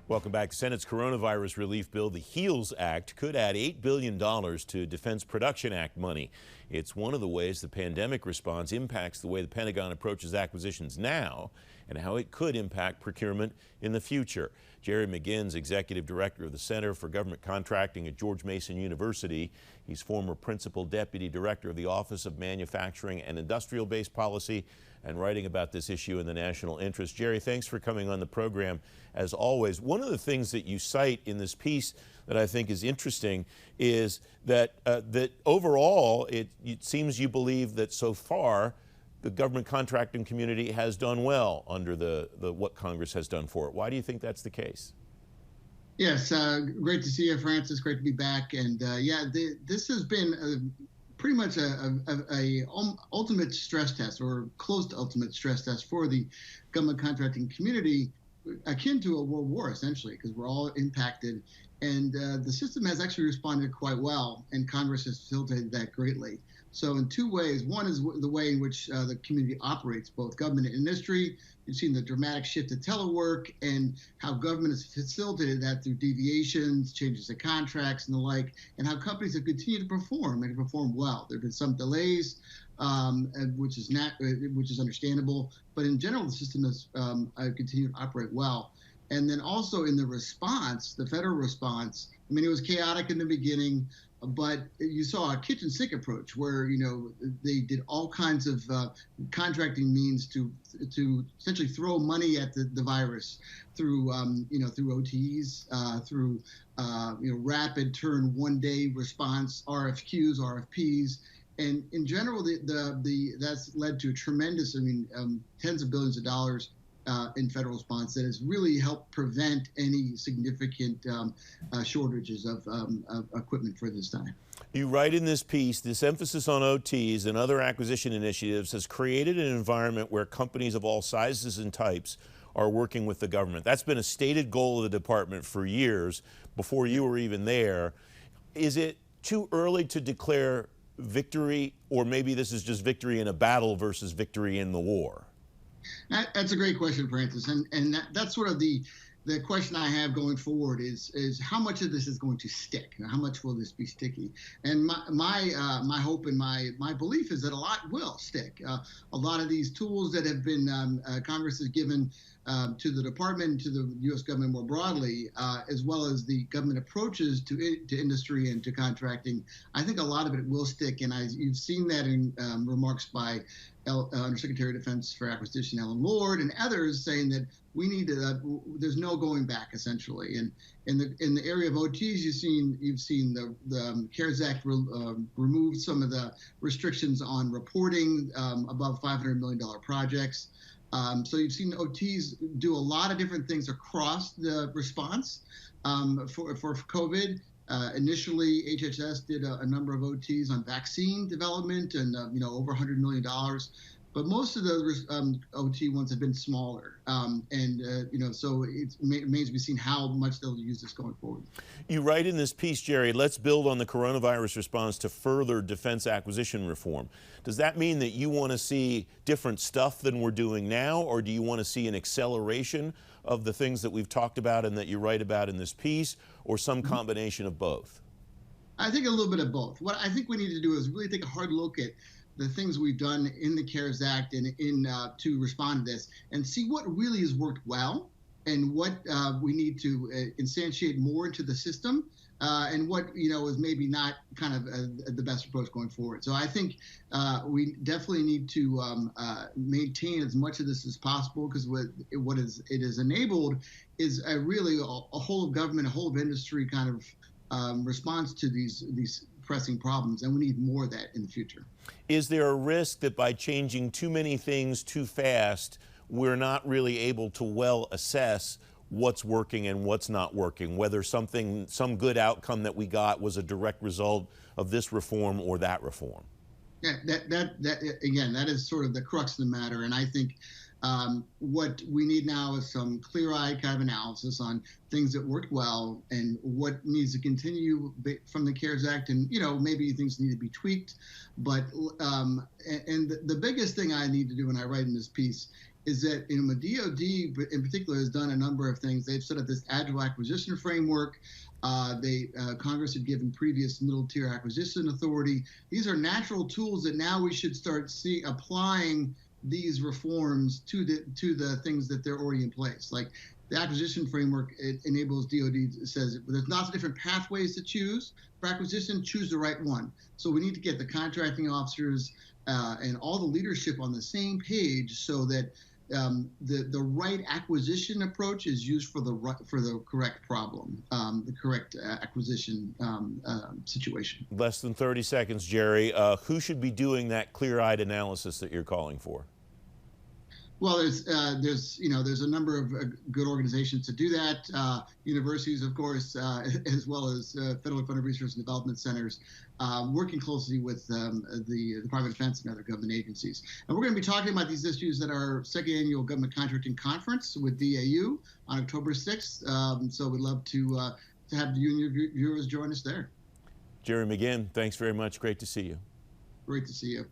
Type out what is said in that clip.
Welcome back. The Senate's coronavirus relief bill, the HEALS Act, could add $8 billion to Defense Production Act money. It's one of the ways the pandemic response impacts the way the Pentagon approaches acquisitions now and how it could impact procurement in the future. Jerry McGinn's executive director of the Center for Government Contracting at George Mason University. He's former principal deputy director of the Office of Manufacturing and Industrial-Based Policy and writing about this issue in the national interest. Jerry, thanks for coming on the program as always. One of the things that you cite in this piece that I think is interesting is that that overall it seems you believe that so far the government contracting community has done well under the what Congress has done for it. Why do you think that's the case? Yes, great to see you, Francis. Great to be back. And this has been pretty much a ultimate stress test, or close to ultimate stress test for the government contracting community, akin to a world war, essentially, because we're all impacted. And the system has actually responded quite well, and Congress has facilitated that greatly. So in two ways. One is the way in which the community operates, both government and industry. You've seen the dramatic shift to telework and how government has facilitated that through deviations, changes to contracts and the like, and how companies have continued to perform and perform well. There have been some delays, which is understandable, but in general, the system has continued to operate well. And then also in the response, the federal response, I mean, it was chaotic in the beginning, but you saw a kitchen sink approach where, you know, they did all kinds of contracting means to essentially throw money at the virus through, through OTs, through, rapid turn one-day response, RFQs, RFPs. And in general, that's led to a tremendous, tens of billions of dollars in federal response that has really helped prevent any significant shortages of equipment for this time. You write in this piece, this emphasis on OTs and other acquisition initiatives has created an environment where companies of all sizes and types are working with the government. That's been a stated goal of the department for years, before you were even there. Is it too early to declare victory, or maybe this is just victory in a battle versus victory in the war? That's a great question, Francis, and that's sort of the question I have going forward is how much of this is going to stick? How much will this be sticky? And my hope and my belief is that a lot will stick. A lot of these tools that have been Congress has given to the department and to the U.S. government more broadly, as well as the government approaches to industry and to contracting, I think a lot of it will stick. And you've seen that in remarks by Undersecretary of Defense for Acquisition Alan Lord and others saying that we need to. There's no going back, essentially. And in the area of OTs, you've seen the CARES Act remove some of the restrictions on reporting above $500 million projects. So you've seen OTs do a lot of different things across the response for COVID. Initially, HHS did a number of OTs on vaccine development and over $100 million. But most of those OT ones have been smaller, so it remains to be seen how much they'll use this going forward. You write in this piece, Jerry, let's build on the coronavirus response to further defense acquisition reform. Does that mean that you want to see different stuff than we're doing now, or do you want to see an acceleration of the things that we've talked about and that you write about in this piece, or some combination of both? I think a little bit of both. What I think we need to do is really take a hard look at the things we've done in the CARES Act and to respond to this, and see what really has worked well and what we need to instantiate more into the system, and what is maybe not kind of the best approach going forward. So I think we definitely need to maintain as much of this as possible, because what it has enabled is really a whole of government, a whole of industry kind of response to these pressing problems, and we need more of that in the future. Is there a risk that by changing too many things too fast, we're not really able to well assess what's working and what's not working, whether some good outcome that we got was a direct result of this reform or that reform? Yeah, that again, that is sort of the crux of the matter, and I think What we need now is some clear-eyed kind of analysis on things that worked well and what needs to continue from the CARES Act, and maybe things need to be tweaked. But and the biggest thing I need to do when I write in this piece is that the DoD in particular has done a number of things. They've set up this agile acquisition framework. Congress had given previous middle tier acquisition authority. These are natural tools that now we should start applying these reforms to the things that they're already in place. Like the acquisition framework, it enables DoD, says there's lots of different pathways to choose for acquisition, choose the right one. So we need to get the contracting officers and all the leadership on the same page so that the right acquisition approach is used for the correct problem, the correct acquisition situation. Less than 30 seconds, Jerry. Who should be doing that clear-eyed analysis that you're calling for? Well, there's a number of good organizations to do that. Universities, of course, as well as federally funded research and development centers, working closely with the Department of Defense and other government agencies. And we're going to be talking about these issues at our second annual government contracting conference with DAU on October 6th. So we'd love to have you and your viewers join us there. Jerry McGinn, thanks very much. Great to see you. Great to see you.